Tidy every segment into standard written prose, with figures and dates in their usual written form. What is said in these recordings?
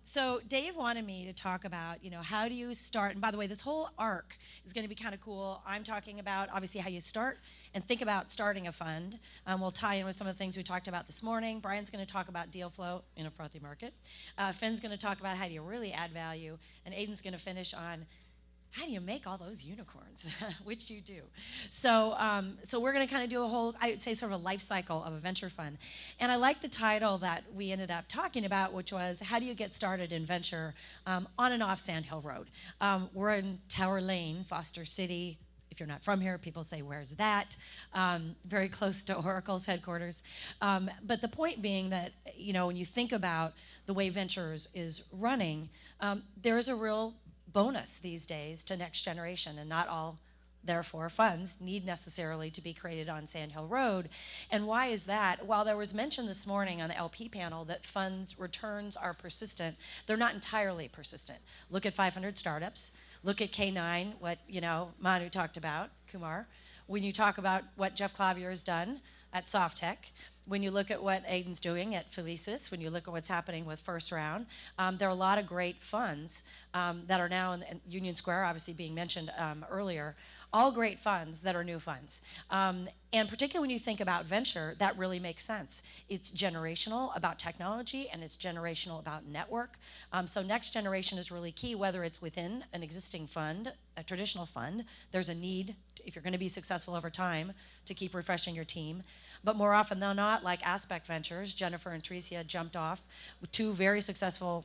So Dave wanted me to talk about, how do you start? And by the way, this whole arc is going to be kind of cool. I'm talking about obviously how you start and think about starting a fund. We'll tie in with some of the things we talked about this morning. Brian's going to talk about deal flow in a frothy market. Finn's going to talk about how do you really add value, and Aiden's going to finish on how do you make all those unicorns, which you do. So we're going to kind of do a whole, I would say, sort of a life cycle of a venture fund. And I like the title that we ended up talking about, which was how do you get started in venture on and off Sand Hill Road. We're in Tower Lane, Foster City. If you're not from here, people say, where's that? Very close to Oracle's headquarters. But the point being that, when you think about the way ventures is running, there is a real bonus these days to next generation, and not all, therefore, funds need necessarily to be created on Sand Hill Road. And why is that? While there was mention this morning on the LP panel that funds returns are persistent, they're not entirely persistent. Look at 500 startups. Look at K9, what Manu talked about, Kumar. When you talk about what Jeff Clavier has done at Softtech, when you look at what Aiden's doing at Felicis, when you look at what's happening with First Round, there are a lot of great funds that are now in Union Square, obviously being mentioned earlier, all great funds that are new funds. And particularly when you think about venture, that really makes sense. It's generational about technology, and it's generational about network. So next generation is really key, whether it's within an existing fund, a traditional fund. There's a need, if you're going to be successful over time, to keep refreshing your team. But more often than not, like Aspect Ventures, Jennifer and Tricia jumped off with two very successful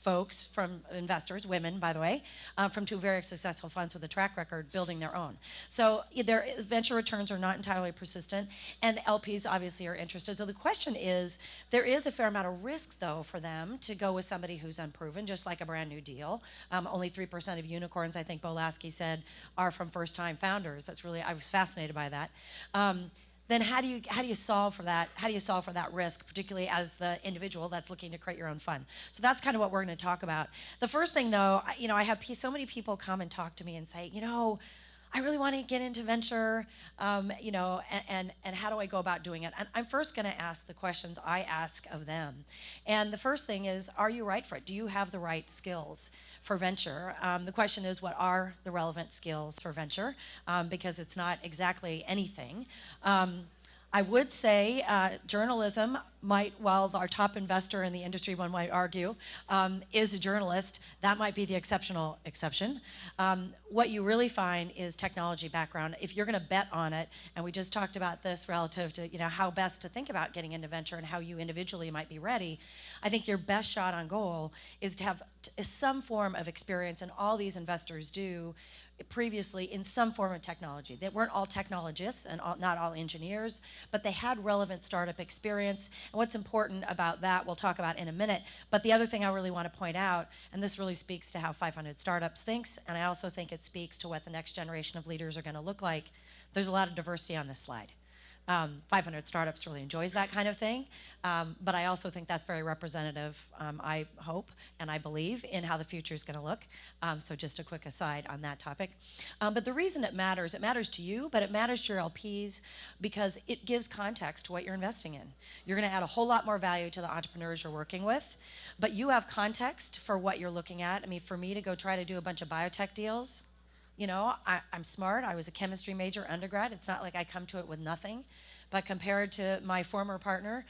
folks from investors, women, by the way, from two very successful funds with a track record building their own. So their venture returns are not entirely persistent, and LPs obviously are interested. So the question is, there is a fair amount of risk, though, for them to go with somebody who's unproven, just like a brand new deal. Only 3% of unicorns, I think Bo Lasky said, are from first-time founders. That's really, I was fascinated by that. Then how do you solve for that? How do you solve for that risk, particularly as the individual that's looking to create your own fund? So that's kind of what we're going to talk about. The first thing, though, I have so many people come and talk to me and say, I really want to get into venture, and how do I go about doing it? And I'm first going to ask the questions I ask of them. And the first thing is, are you right for it? Do you have the right skills for venture? The question is, what are the relevant skills for venture? Because it's not exactly anything. I would say journalism might, while our top investor in the industry, one might argue, is a journalist, that might be the exceptional exception. What you really find is technology background. If you're going to bet on it, and we just talked about this relative to how best to think about getting into venture and how you individually might be ready, I think your best shot on goal is to have some form of experience, and all these investors do previously in some form of technology. They weren't all technologists and not all engineers, but they had relevant startup experience. And what's important about that, we'll talk about in a minute. But the other thing I really want to point out, and this really speaks to how 500 Startups thinks, and I also think it speaks to what the next generation of leaders are going to look like, there's a lot of diversity on this slide. 500 Startups really enjoys that kind of thing, but I also think that's very representative, I hope, and I believe in how the future is going to look. So just a quick aside on that topic. But the reason it matters to you, but it matters to your LPs because it gives context to what you're investing in. You're going to add a whole lot more value to the entrepreneurs you're working with, but you have context for what you're looking at. I mean, for me to go try to do a bunch of biotech deals, I'm smart. I was a chemistry major undergrad. It's not like I come to it with nothing. But compared to my former partner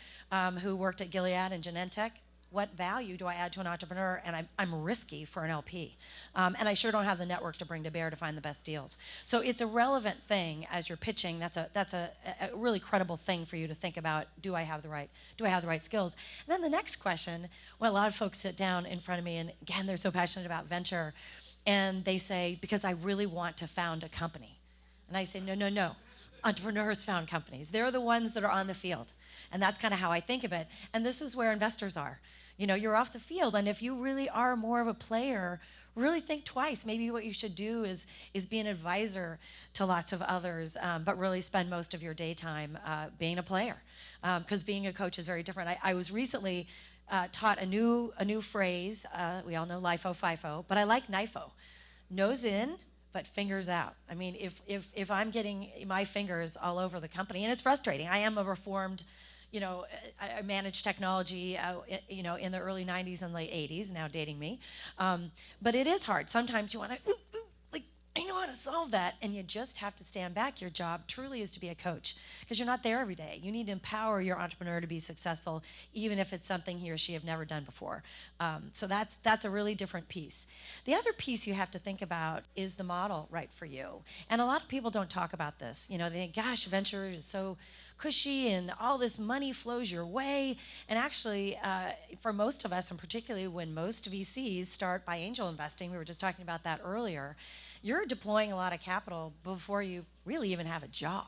who worked at Gilead and Genentech, what value do I add to an entrepreneur? And I'm risky for an LP. And I sure don't have the network to bring to bear to find the best deals. So it's a relevant thing as you're pitching. That's a really credible thing for you to think about. Do I have the right skills? And then the next question, well, a lot of folks sit down in front of me, and again, they're so passionate about venture. And they say, because I really want to found a company. And I say, no. Entrepreneurs found companies. They're the ones that are on the field. And that's kind of how I think of it. And this is where investors are. You're off the field. And if you really are more of a player, really think twice. Maybe what you should do is be an advisor to lots of others, but really spend most of your daytime being a player. Because being a coach is very different. I was recently taught a new phrase. We all know LIFO, FIFO, but I like NIFO. Nose in, but fingers out. I mean, if I'm getting my fingers all over the company, and it's frustrating. I am a reformed, I managed technology, in the early 90s and late 80s, now dating me. But it is hard. Sometimes you want to, like, I know how to solve that. And you just have to stand back. Your job truly is to be a coach because you're not there every day. You need to empower your entrepreneur to be successful, even if it's something he or she have never done before. So that's a really different piece. The other piece you have to think about is the model right for you. And a lot of people don't talk about this. They think, gosh, venture is so cushy and all this money flows your way. And actually, for most of us, and particularly when most VCs start by angel investing, we were just talking about that earlier, you're deploying a lot of capital before you really even have a job.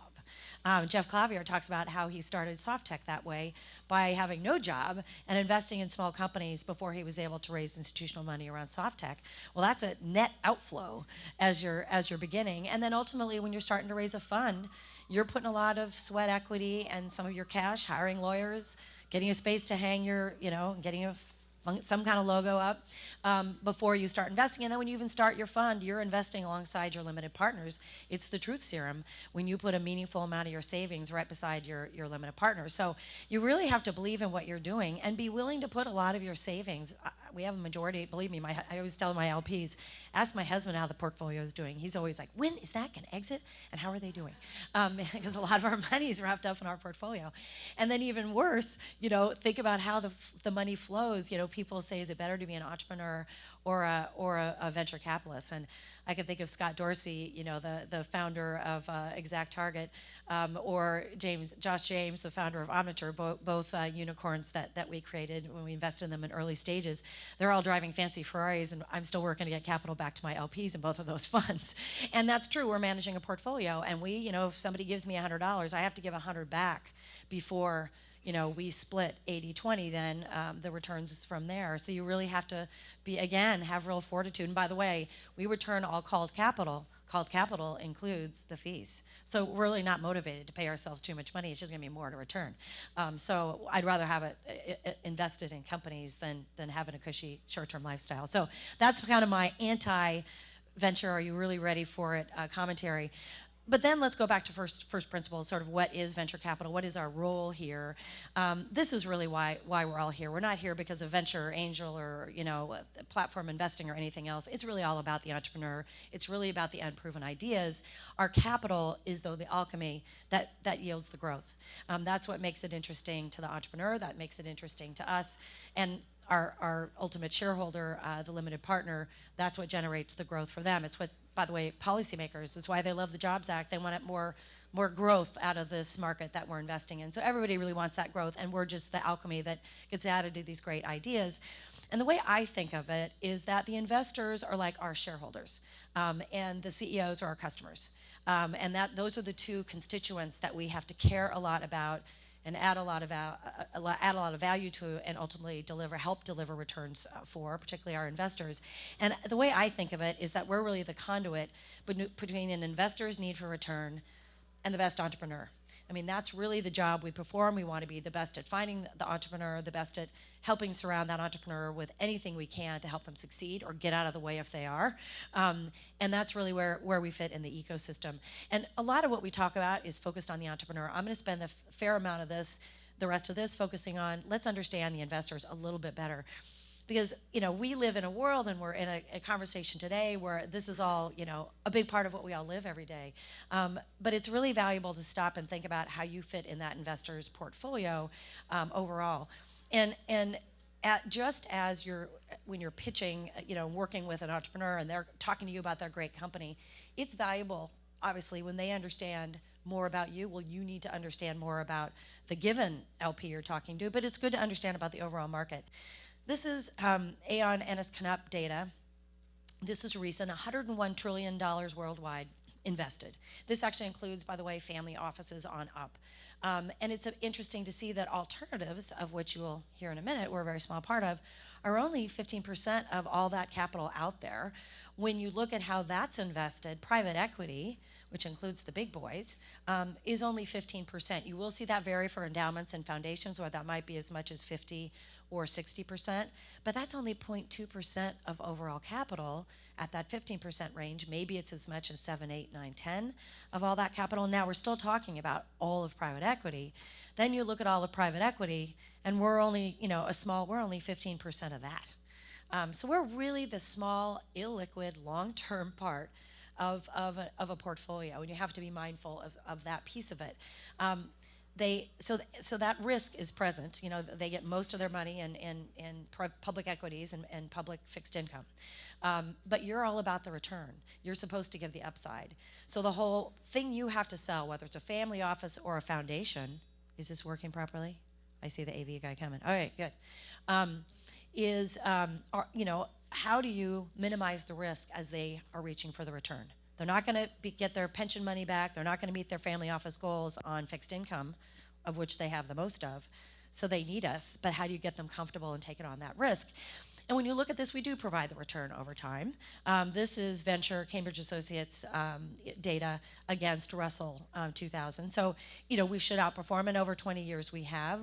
Jeff Clavier talks about how he started SoftTech that way by having no job and investing in small companies before he was able to raise institutional money around SoftTech. Well, that's a net outflow as you're beginning. And then ultimately, when you're starting to raise a fund, you're putting a lot of sweat equity and some of your cash, hiring lawyers, getting a space to hang your, getting some kind of logo up before you start investing. And then when you even start your fund, you're investing alongside your limited partners. It's the truth serum when you put a meaningful amount of your savings right beside your limited partners. So you really have to believe in what you're doing and be willing to put a lot of your savings. We have a majority, believe me, I always tell my LPs, ask my husband how the portfolio is doing. He's always like, when is that going to exit and how are they doing? Because a lot of our money is wrapped up in our portfolio. And then even worse, think about how the money flows. People say, is it better to be an entrepreneur or a venture capitalist? And I can think of Scott Dorsey, the founder of Exact Target, or Josh James, the founder of Omniture, both unicorns that we created when we invested in them in early stages. They're all driving fancy Ferraris, and I'm still working to get capital back to my LPs in both of those funds. And that's true. We're managing a portfolio, and if somebody gives me $100, I have to give $100 back before we split 80-20, then the returns is from there. So you really have to have real fortitude. And by the way, we return all called capital. Called capital includes the fees. So we're really not motivated to pay ourselves too much money. It's just going to be more to return. So I'd rather have it invested in companies than having a cushy short-term lifestyle. So that's kind of my anti-venture, are you really ready for it commentary. But then let's go back to first principles, sort of what is venture capital, what is our role here. This is really why we're all here. We're not here because of venture or angel or platform investing or anything else. It's really all about the entrepreneur. It's really about the unproven ideas. Our capital is, though, the alchemy that yields the growth. That's what makes it interesting to the entrepreneur. That makes it interesting to us. And our ultimate shareholder, the limited partner, that's what generates the growth for them. It's what, by the way, policymakers, it's why they love the Jobs Act. They want more growth out of this market that we're investing in. So everybody really wants that growth, and we're just the alchemy that gets added to these great ideas. And the way I think of it is that the investors are like our shareholders, and the CEOs are our customers. And those are the two constituents that we have to care a lot about and add a lot of value to, and ultimately help deliver returns for, particularly our investors. And the way I think of it is that we're really the conduit between an investor's need for return and the best entrepreneur. I mean, that's really the job we perform. We want to be the best at finding the entrepreneur, the best at helping surround that entrepreneur with anything we can to help them succeed or get out of the way if they are. And that's really where we fit in the ecosystem. And a lot of what we talk about is focused on the entrepreneur. I'm going to spend a fair amount of the rest of this focusing on, let's understand the investors a little bit better. Because we live in a world, and we're in a conversation today where this is all a big part of what we all live every day. But it's really valuable to stop and think about how you fit in that investor's portfolio overall. And just as when you're pitching, working with an entrepreneur and they're talking to you about their great company, it's valuable, obviously, when they understand more about you. Well, you need to understand more about the given LP you're talking to, but it's good to understand about the overall market. This is Aon Ennis Knupp data. This is recent, $101 trillion worldwide invested. This actually includes, by the way, family offices on up. And it's interesting to see that alternatives, of which you will hear in a minute, we're a very small part of, are only 15% of all that capital out there. When you look at how that's invested, private equity, which includes the big boys, is only 15%. You will see that vary for endowments and foundations, where that might be as much as 50 or 60%, but that's only 0.2% of overall capital at that 15% range. Maybe it's as much as 7, 8, 9, 10 of all that capital. Now we're still talking about all of private equity. Then you look at all of private equity, and we're only, we're only 15% of that. So we're really the small, illiquid, long-term part of a portfolio, and you have to be mindful of that piece of it. So that risk is present. They get most of their money in public equities and public fixed income. But you're all about the return. You're supposed to give the upside. So the whole thing you have to sell, whether it's a family office or a foundation, is this working properly? I see the AV guy coming. All right, good. How do you minimize the risk as they are reaching for the return? They're not going to get their pension money back. They're not going to meet their family office goals on fixed income, of which they have the most of. So they need us. But how do you get them comfortable and taking on that risk? And when you look at this, we do provide the return over time. This is Venture Cambridge Associates data against Russell 2000. So, we should outperform. And over 20 years we have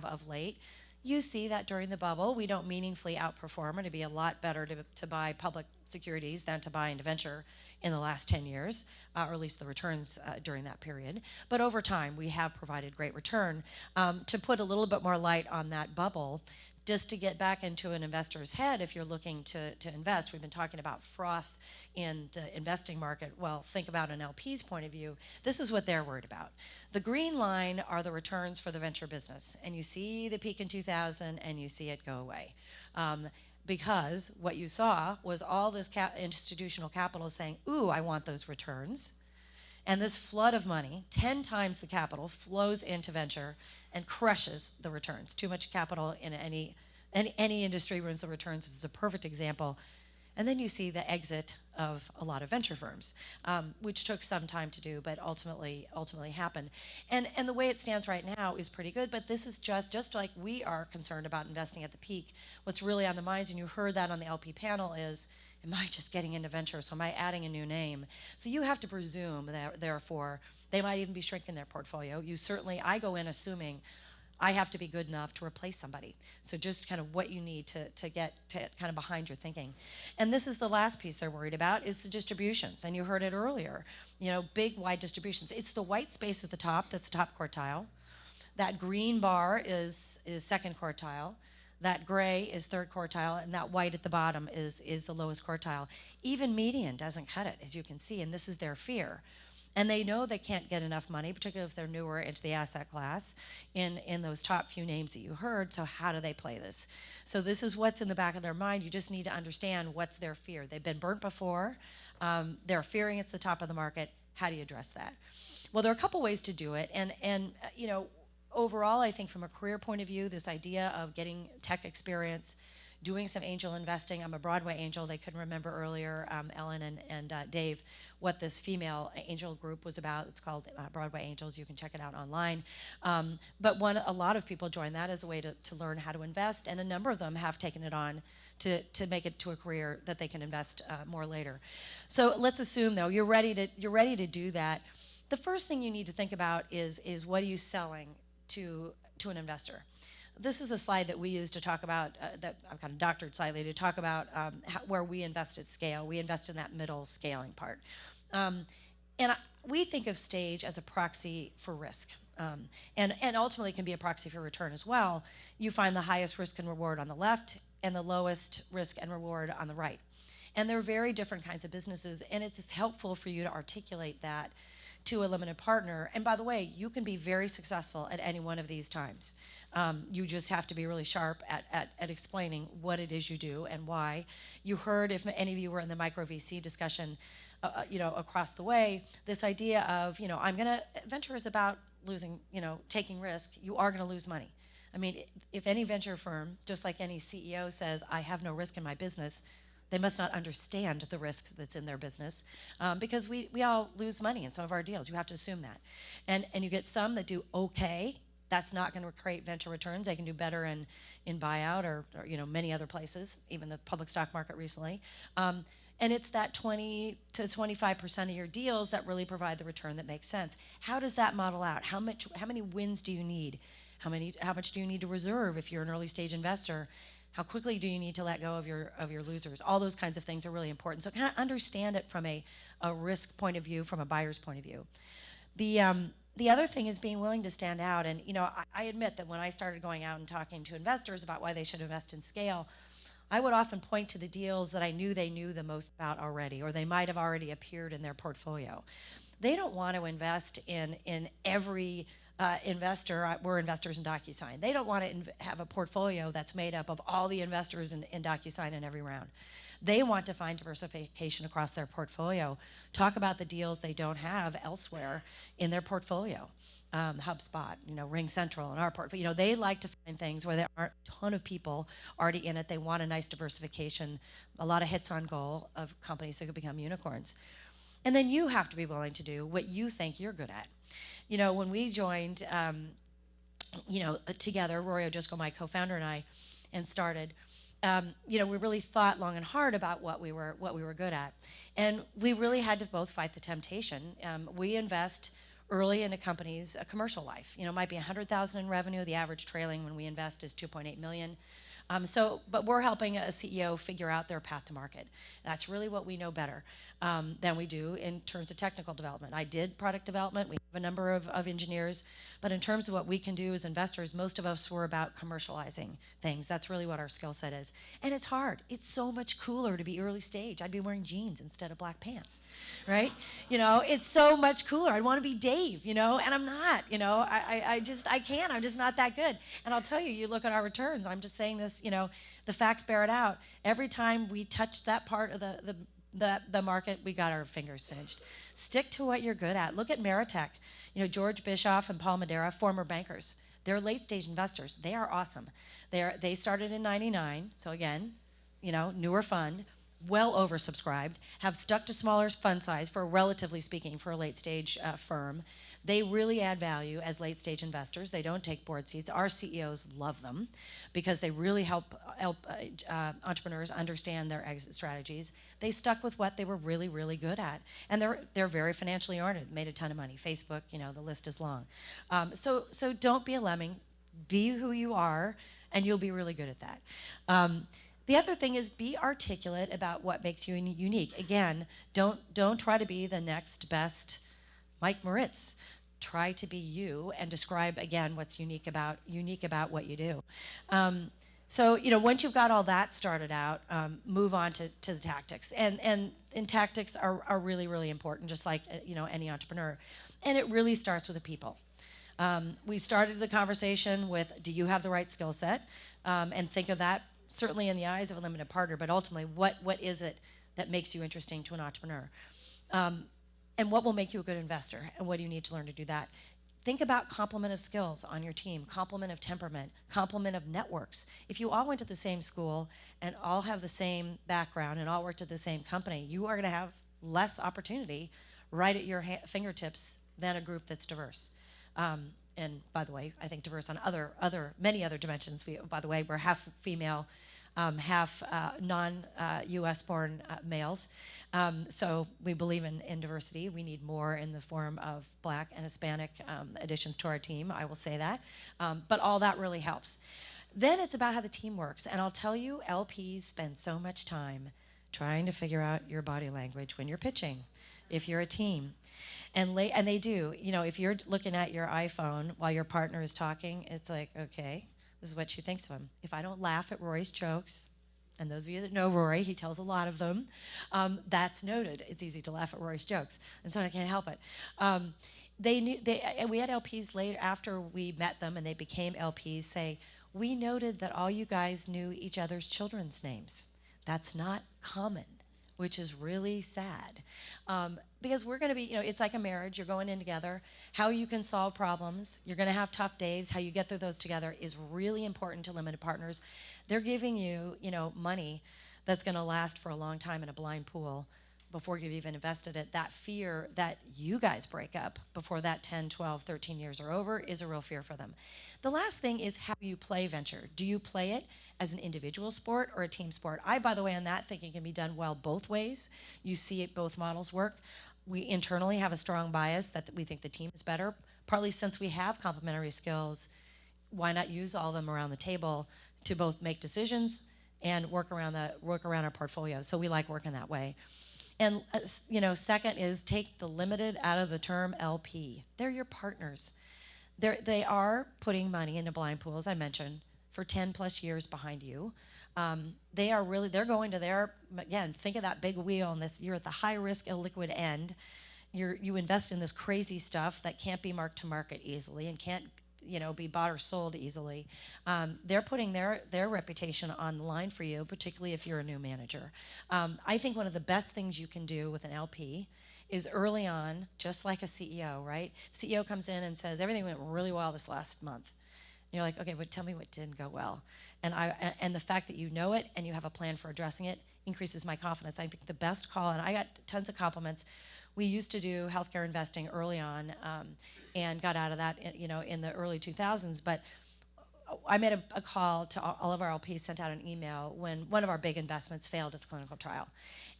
of late. You see that during the bubble, we don't meaningfully outperform. It'd be a lot better to buy public securities than to buy into venture in the last 10 years, or at least the returns during that period. But over time, we have provided great return. To put a little bit more light on that bubble, just to get back into an investor's head, if you're looking to invest, we've been talking about froth in the investing market. Well, think about an LP's point of view. This is what they're worried about. The green line are the returns for the venture business. And you see the peak in 2000 and you see it go away. Because what you saw was all this institutional capital saying, ooh, I want those returns. And this flood of money, 10 times the capital, flows into venture and crushes the returns. Too much capital in any industry ruins the returns. This is a perfect example. And then you see the exit of a lot of venture firms, which took some time to do, but ultimately happened. And the way it stands right now is pretty good, but this is just like we are concerned about investing at the peak. What's really on the minds, and you heard that on the LP panel, is, am I just getting into venture? So am I adding a new name? So you have to presume that, therefore, they might even be shrinking their portfolio. I go in assuming I have to be good enough to replace somebody. So just kind of what you need to get to kind of behind your thinking. And this is the last piece they're worried about, is the distributions. And you heard it earlier, big, wide distributions. It's the white space at the top that's top quartile. That green bar is second quartile. That gray is third quartile, and that white at the bottom is the lowest quartile. Even median doesn't cut it, as you can see, and this is their fear. And they know they can't get enough money, particularly if they're newer into the asset class, in those top few names that you heard. So how do they play this? So this is what's in the back of their mind. You just need to understand what's their fear. They've been burnt before. They're fearing it's the top of the market. How do you address that? Well, there are a couple ways to do it. And overall, I think from a career point of view, this idea of getting tech experience, doing some angel investing. I'm a Broadway angel. They couldn't remember earlier, Ellen and Dave, what this female angel group was about. It's called Broadway Angels. You can check it out online. But a lot of people join that as a way to learn how to invest, and a number of them have taken it on to make it to a career that they can invest more later. So let's assume, though, you're ready to do that. The first thing you need to think about is what are you selling to an investor? This is a slide that we use to talk about, that I've kind of doctored slightly, to talk about where we invest at scale. We invest in that middle scaling part. We think of stage as a proxy for risk. And ultimately can be a proxy for return as well. You find the highest risk and reward on the left and the lowest risk and reward on the right. And they're very different kinds of businesses, and it's helpful for you to articulate that to a limited partner. And by the way, you can be very successful at any one of these times. You just have to be really sharp at explaining what it is you do and why. You heard, if any of you were in the micro VC discussion, across the way, this idea of, venture is about losing, taking risk. You are going to lose money. I mean, if any venture firm, just like any CEO says, I have no risk in my business, they must not understand the risk that's in their business, because we all lose money in some of our deals. You have to assume that. And you get some that do okay. That's not going to create venture returns. They can do better in buyout or many other places, even the public stock market recently. And it's that 20 to 25% of your deals that really provide the return that makes sense. How does that model out? How many wins do you need? How much do you need to reserve if you're an early stage investor? How quickly do you need to let go of your losers? All those kinds of things are really important. So kind of understand it from a risk point of view, from a buyer's point of view. The other thing is being willing to stand out. And I admit that when I started going out and talking to investors about why they should invest in scale, I would often point to the deals that I knew they knew the most about already, or they might have already appeared in their portfolio. They don't want to invest in every investor. We're investors in DocuSign. They don't want to have a portfolio that's made up of all the investors in DocuSign in every round. They want to find diversification across their portfolio. Talk about the deals they don't have elsewhere in their portfolio. HubSpot, Ring Central, and our portfolio. They like to find things where there aren't a ton of people already in it. They want a nice diversification, a lot of hits on goal of companies that could become unicorns. And then you have to be willing to do what you think you're good at. When we joined, together, Rory O'Driscoll, my co-founder, and I, and started, we really thought long and hard about what we were good at, and we really had to both fight the temptation. We invest early in a company's commercial life. It might be 100,000 in revenue. The average trailing when we invest is 2.8 million. But we're helping a CEO figure out their path to market. That's really what we know better than we do in terms of technical development. I did product development. We have a number of engineers. But in terms of what we can do as investors, most of us were about commercializing things. That's really what our skill set is. And it's hard. It's so much cooler to be early stage. I'd be wearing jeans instead of black pants, right? It's so much cooler. I'd want to be Dave, and I'm not, I can't. I'm just not that good. And I'll tell you, you look at our returns. I'm just saying this, the facts bear it out. Every time we touched that part of the market, we got our fingers singed. Stick to what you're good at. Look at Meritech. George Bischoff and Paul Madeira, former bankers. They're late stage investors. They are awesome. They started in '99, so again, newer fund, well oversubscribed, have stuck to smaller fund size for, relatively speaking, for a late stage firm. They really add value as late stage investors. They don't take board seats. Our CEOs love them because they really help entrepreneurs understand their exit strategies. They stuck with what they were really, really good at. And they're very financially oriented, made a ton of money. Facebook, the list is long. So don't be a lemming. Be who you are, and you'll be really good at that. The other thing is be articulate about what makes you unique. Again, don't try to be the next best Mike Moritz. Try to be you and describe again what's unique about what you do. So once you've got all that started out, move on to the tactics. And tactics are really, really important, just like any entrepreneur. And it really starts with the people. We started the conversation with, do you have the right skill set? And think of that certainly in the eyes of a limited partner, but ultimately, what is it that makes you interesting to an entrepreneur? And what will make you a good investor? And what do you need to learn to do that? Think about complement of skills on your team, complement of temperament, complement of networks. If you all went to the same school and all have the same background and all worked at the same company, you are going to have less opportunity right at your fingertips than a group that's diverse. And by the way, I think diverse on many other dimensions. By the way, we're half female, half non-U.S. born males. So we believe in diversity. We need more in the form of Black and Hispanic additions to our team, I will say that. But all that really helps. Then it's about how the team works. And I'll tell you, LPs spend so much time trying to figure out your body language when you're pitching, if you're a team. And they do. If you're looking at your iPhone while your partner is talking, it's like, okay, this is what she thinks of him. If I don't laugh at Rory's jokes, and those of you that know Rory, he tells a lot of them, that's noted. It's easy to laugh at Rory's jokes, and so I can't help it. We had LPs later, after we met them and they became LPs, say, we noted that all you guys knew each other's children's names. That's not common, which is really sad. Because we're going to be, it's like a marriage. You're going in together. How you can solve problems. You're going to have tough days. How you get through those together is really important to limited partners. They're giving you, money that's going to last for a long time in a blind pool before you've even invested it. That fear that you guys break up before that 10, 12, 13 years are over is a real fear for them. The last thing is how you play venture. Do you play it as an individual sport or a team sport? I, by the way, on that, think it can be done well both ways. You see it, both models work. We internally have a strong bias that we think the team is better, partly since we have complementary skills. why not use all of them around the table to both make decisions and work around our portfolio? So we like working that way. And second is take the limited out of the term LP. They're your partners. They are putting money into blind pool, as I mentioned, for 10 plus years behind you. They're going to again, think of that big wheel, and you're at the high risk illiquid end. You invest in this crazy stuff that can't be marked to market easily and can't be bought or sold easily. They're putting their reputation on the line for you, particularly if you're a new manager. I think one of the best things you can do with an LP is early on, just like a CEO, right? CEO comes in and says, everything went really well this last month. And you're like, okay, but tell me what didn't go well. And the fact that you know it and you have a plan for addressing it increases my confidence. I think the best call, and I got tons of compliments. We used to do healthcare investing early on and got out of that in the early 2000s. But I made a call to all of our LPs, sent out an email when one of our big investments failed its clinical trial.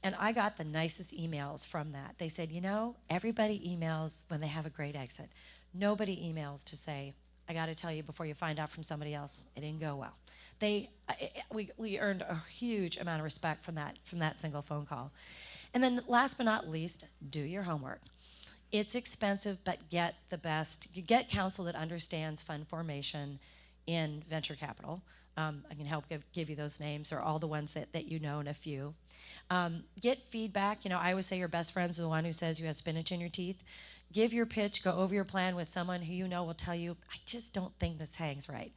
And I got the nicest emails from that. They said, everybody emails when they have a great exit. Nobody emails to say, I got to tell you before you find out from somebody else, it didn't go well. We earned a huge amount of respect from that single phone call. And then last but not least, do your homework. It's expensive, but get the best. You get counsel that understands fund formation in venture capital. I can help give you those names, or all the ones that you know, and a few. Get feedback. I always say your best friend's the one who says you have spinach in your teeth. Give your pitch, go over your plan with someone who will tell you, I just don't think this hangs right.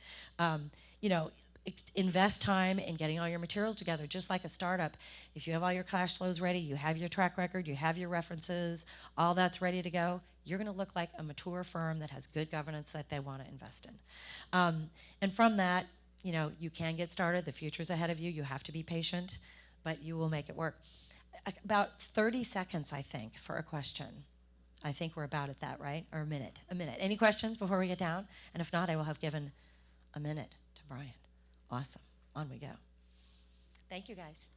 Invest time in getting all your materials together, just like a startup. If you have all your cash flows ready, you have your track record, you have your references, all that's ready to go, you're going to look like a mature firm that has good governance that they want to invest in. And from that, you can get started. The future's ahead of you. You have to be patient, but you will make it work. About 30 seconds, I think, for a question. I think we're about at that, right? Or a minute. Any questions before we get down? And if not, I will have given a minute to Brian. Awesome. On we go. Thank you, guys.